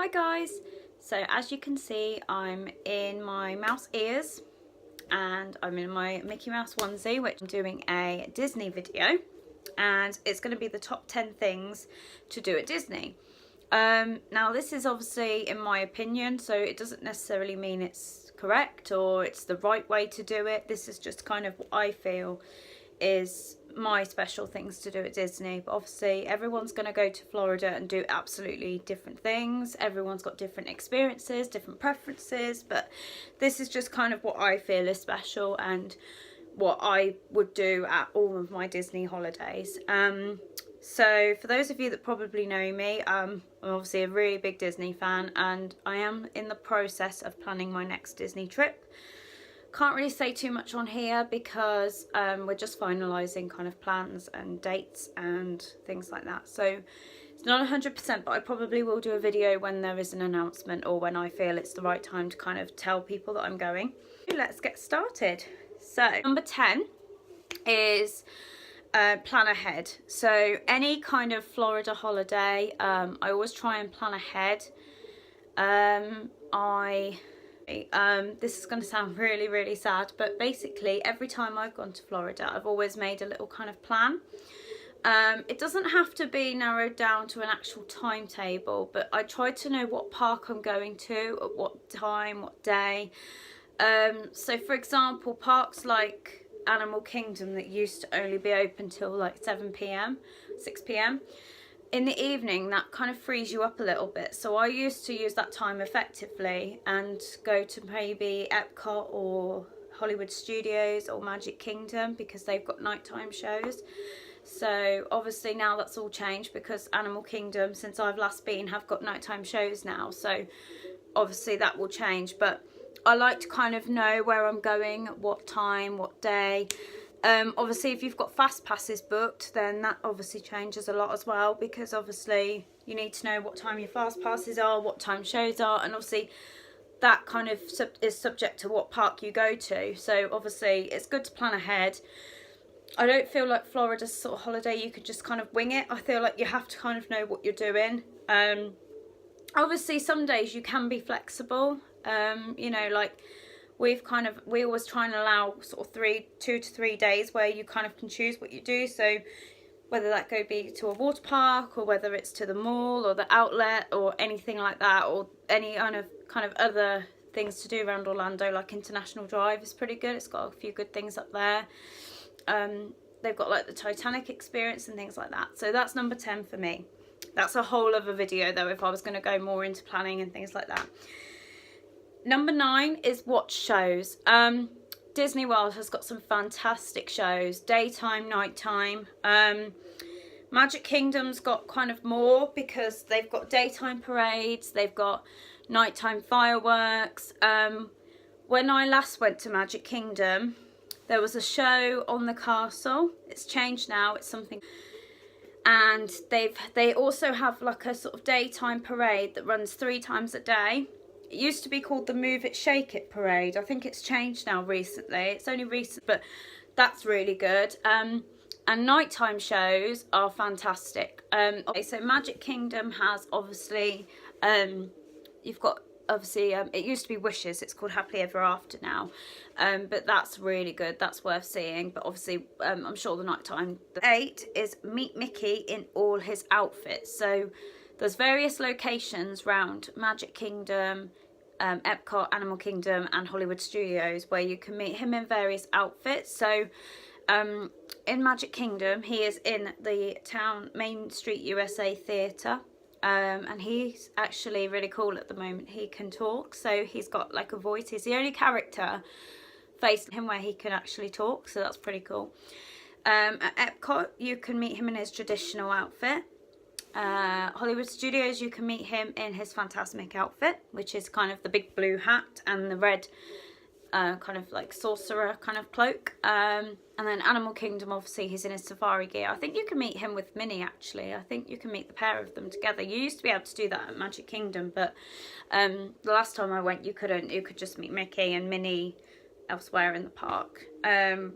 Hi guys, so as you can see I'm in my mouse ears and I'm in my Mickey Mouse onesie, which I'm doing a Disney video, and it's going to be the top 10 things to do at Disney. Now this is obviously in my opinion, so it doesn't necessarily mean it's correct or it's the right way to do it. This is just kind of what I feel is my special things to do at Disney. But obviously everyone's going to go to Florida and do absolutely different things. Everyone's got different experiences, different preferences, but this is just kind of what I feel is special and what I would do at all of my Disney holidays. So for those of you that probably know me, I'm obviously a really big Disney fan, and I am in the process of planning my next Disney trip. Can't really say too much on here because we're just finalising kind of plans and dates and things like that. So it's not 100%, but I probably will do a video when there is an announcement or when I feel it's the right time to kind of tell people that I'm going. Let's get started. So number 10 is plan ahead. So any kind of Florida holiday, I always try and plan ahead. This is going to sound really sad, but basically every time I've gone to Florida I've always made a little kind of plan. It doesn't have to be narrowed down to an actual timetable, but I try to know what park I'm going to, at what time, what day. So for example, parks like Animal Kingdom that used to only be open till like 7 p.m, 6 p.m. in the evening, that kind of frees you up a little bit. So I used to use that time effectively and go to maybe Epcot or Hollywood Studios or Magic Kingdom because they've got nighttime shows. So obviously now that's all changed because Animal Kingdom, since I've last been, have got nighttime shows now. So obviously that will change, but I like to kind of know where I'm going, what time, what day. Obviously if you've got fast passes booked, then that obviously changes a lot as well, because obviously you need to know what time your fast passes are, what time shows are, and obviously that kind of is subject to what park you go to. So obviously it's good to plan ahead. I don't feel like Florida's sort of holiday you could just kind of wing it. I feel like you have to kind of know what you're doing. Obviously some days you can be flexible. You know, like we always try and allow sort of 2 to 3 days where you kind of can choose what you do. So whether that go be to a water park or whether it's to the mall or the outlet or anything like that, or any kind of other things to do around Orlando, like International Drive is pretty good. It's got a few good things up there. They've got like the Titanic experience and things like that. So that's number 10 for me. That's a whole other video though if I was going to go more into planning and things like that. Number 9 is watch shows. Disney World has got some fantastic shows, daytime, nighttime. Magic Kingdom's got kind of more because they've got daytime parades, they've got nighttime fireworks. When I last went to Magic Kingdom, there was a show on the castle. It's changed now, it's something, and they also have like a sort of daytime parade that runs 3 times a day. It used to be called the Move It Shake It parade. I think it's changed now recently. It's only recent, but that's really good. And nighttime shows are fantastic. Okay, so Magic Kingdom has obviously, you've got obviously, it used to be Wishes. It's called Happily Ever After now. But that's really good. That's worth seeing. But obviously, I'm sure the nighttime. 8 is Meet Mickey in all his outfits. So there's various locations around Magic Kingdom, Epcot, Animal Kingdom and Hollywood Studios where you can meet him in various outfits. So in Magic Kingdom he is in the Main Street USA Theatre, and he's actually really cool at the moment. He can talk, so he's got like a voice. He's the only character facing him where he can actually talk, so that's pretty cool. At Epcot you can meet him in his traditional outfit. Hollywood Studios you can meet him in his Fantasmic outfit, which is kind of the big blue hat and the red kind of like sorcerer kind of cloak. And then Animal Kingdom, obviously he's in his safari gear. I think you can meet him with Minnie actually. I think you can meet the pair of them together. You used to be able to do that at Magic Kingdom, but the last time I went you couldn't. You could just meet Mickey and Minnie elsewhere in the park. The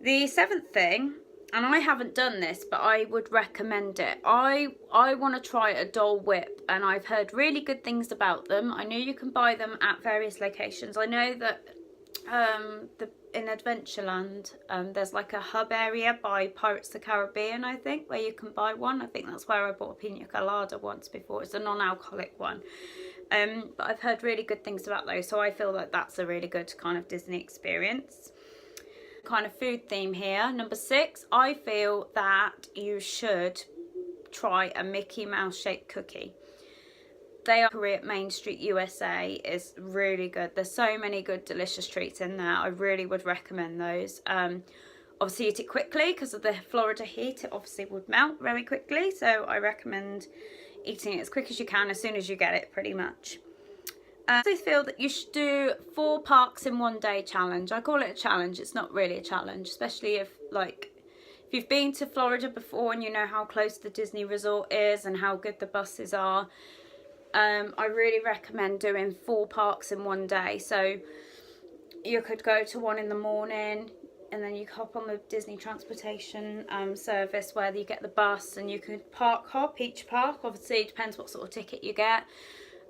7th thing and I haven't done this, but I would recommend it. I want to try a Dole Whip, and I've heard really good things about them. I know you can buy them at various locations. I know that in Adventureland, there's like a hub area by Pirates of the Caribbean, I think, where you can buy one. I think that's where I bought a pina colada once before. It's a non-alcoholic one. But I've heard really good things about those, so I feel like that's a really good kind of Disney experience. Kind of food theme here. Number 6, I feel that you should try a Mickey Mouse shaped cookie. They are at Main Street USA is really good. There's so many good delicious treats in there. I really would recommend those. Obviously eat it quickly because of the Florida heat. It obviously would melt very quickly, so I recommend eating it as quick as you can, as soon as you get it, pretty much. I feel that you should do 4 parks in one day challenge. I call it a challenge. It's not really a challenge, especially if you've been to Florida before and you know how close the Disney Resort is and how good the buses are. I really recommend doing 4 parks in one day. So you could go to one in the morning, and then you hop on the Disney transportation service where you get the bus, and you could park hop each park. Obviously it depends what sort of ticket you get.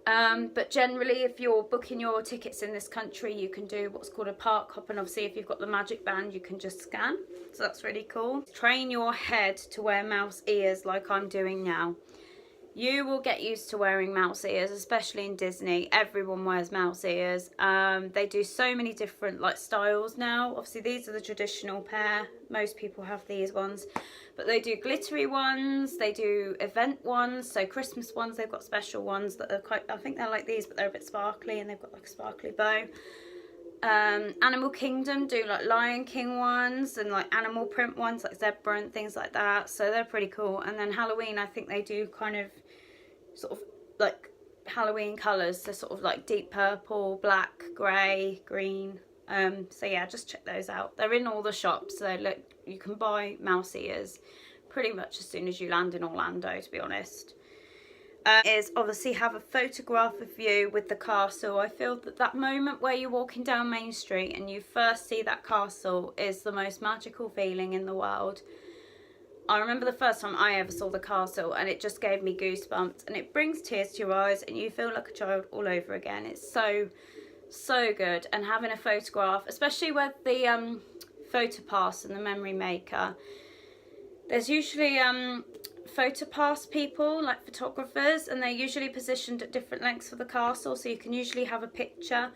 But generally, if you're booking your tickets in this country, you can do what's called a park hop, and obviously if you've got the magic band, you can just scan. So that's really cool. Train your head to wear mouse ears like I'm doing now. You will get used to wearing mouse ears, especially in Disney. Everyone wears mouse ears. They do so many different styles now. Obviously these are the traditional pair. Most people have these ones. But they do glittery ones, they do event ones, so Christmas ones. They've got special ones that are quite, I think they're like these, but they're a bit sparkly, and they've got like a sparkly bow. Animal Kingdom do like Lion King ones and like animal print ones like zebra and things like that, so they're pretty cool. And then Halloween, I think they do kind of sort of like Halloween colours, so sort of like deep purple, black, grey, green. So yeah, just check those out. They're in all the shops, so look, you can buy mouse ears pretty much as soon as you land in Orlando, to be honest. Is obviously have a photograph of you with the castle. I feel that that moment where you're walking down Main Street and you first see that castle is the most magical feeling in the world. I remember the first time I ever saw the castle, and it just gave me goosebumps, and it brings tears to your eyes, and you feel like a child all over again. It's so good. And having a photograph, especially with the PhotoPass and the Memory Maker, there's usually PhotoPass people, like photographers, and they're usually positioned at different lengths for the castle, so you can usually have a picture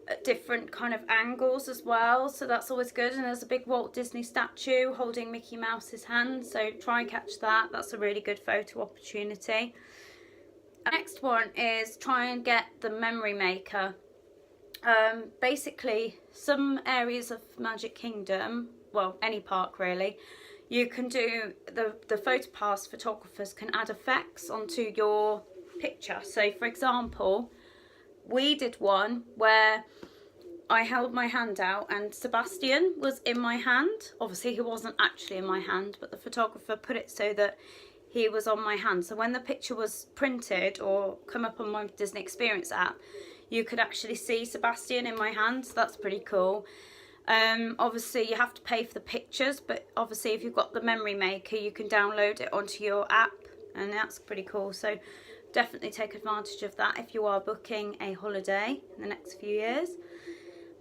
at different kind of angles as well, so that's always good. And there's a big Walt Disney statue holding Mickey Mouse's hand, so try and catch that. That's a really good photo opportunity. Next one is try and get the Memory Maker. Basically, some areas of Magic Kingdom, well, any park really, you can do the PhotoPass photographers can add effects onto your picture. So for example, we did one where I held my hand out and Sebastian was in my hand. Obviously he wasn't actually in my hand, but the photographer put it so that he was on my hand. So when the picture was printed or come up on my Disney Experience app, you could actually see Sebastian in my hand. So that's pretty cool. Obviously you have to pay for the pictures, but obviously if you've got the Memory Maker, you can download it onto your app, and that's pretty cool. So definitely take advantage of that if you are booking a holiday in the next few years.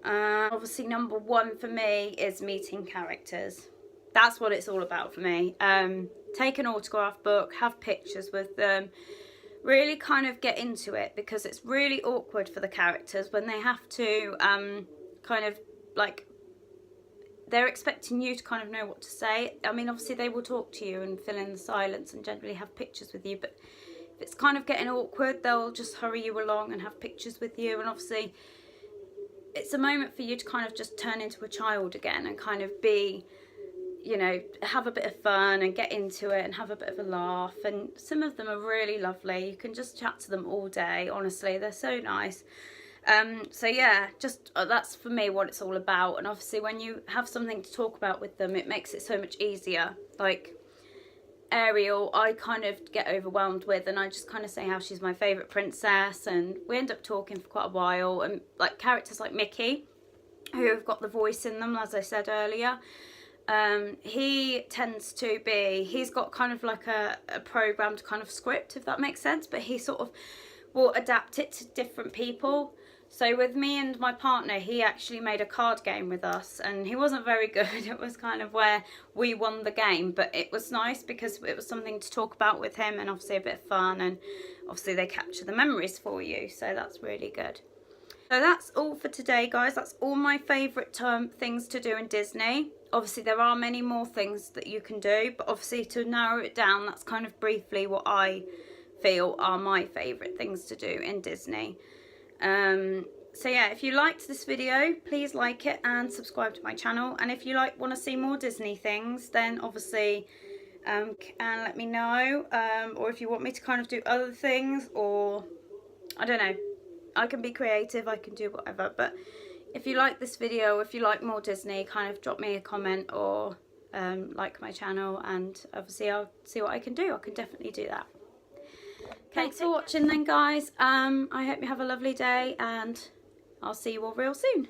Obviously number 1 for me is meeting characters. That's what it's all about for me. Take an autograph book, have pictures with them, really kind of get into it, because it's really awkward for the characters when they have to kind of like, they're expecting you to kind of know what to say. I mean, obviously they will talk to you and fill in the silence and generally have pictures with you, but if it's kind of getting awkward, they'll just hurry you along and have pictures with you. And obviously it's a moment for you to kind of just turn into a child again and kind of be, you know, have a bit of fun and get into it and have a bit of a laugh. And some of them are really lovely. You can just chat to them all day, honestly, they're so nice. So yeah, just that's for me what it's all about. And obviously when you have something to talk about with them, it makes it so much easier. Like Ariel, I kind of get overwhelmed with, and I just kind of say how she's my favourite princess, and we end up talking for quite a while. And like characters like Mickey, who have got the voice in them, as I said earlier, He tends to be, he's got kind of like a programmed kind of script, if that makes sense, but he sort of will adapt it to different people. So with me and my partner, he actually made a card game with us, and he wasn't very good. It was kind of where we won the game, but it was nice because it was something to talk about with him, and obviously a bit of fun, and obviously they capture the memories for you, so that's really good. So that's all for today, guys. That's all my favourite things to do in Disney. Obviously there are many more things that you can do, but obviously to narrow it down, that's kind of briefly what I feel are my favourite things to do in Disney. So yeah, if you liked this video, please like it and subscribe to my channel. And if you want to see more Disney things, then obviously and let me know. Or if you want me to kind of do other things, or I don't know, I can be creative, I can do whatever. But if you like this video, if you like more Disney, kind of drop me a comment or like my channel, and obviously I'll see what I can do. I can definitely do that. Thanks for watching then, guys. I hope you have a lovely day, and I'll see you all real soon.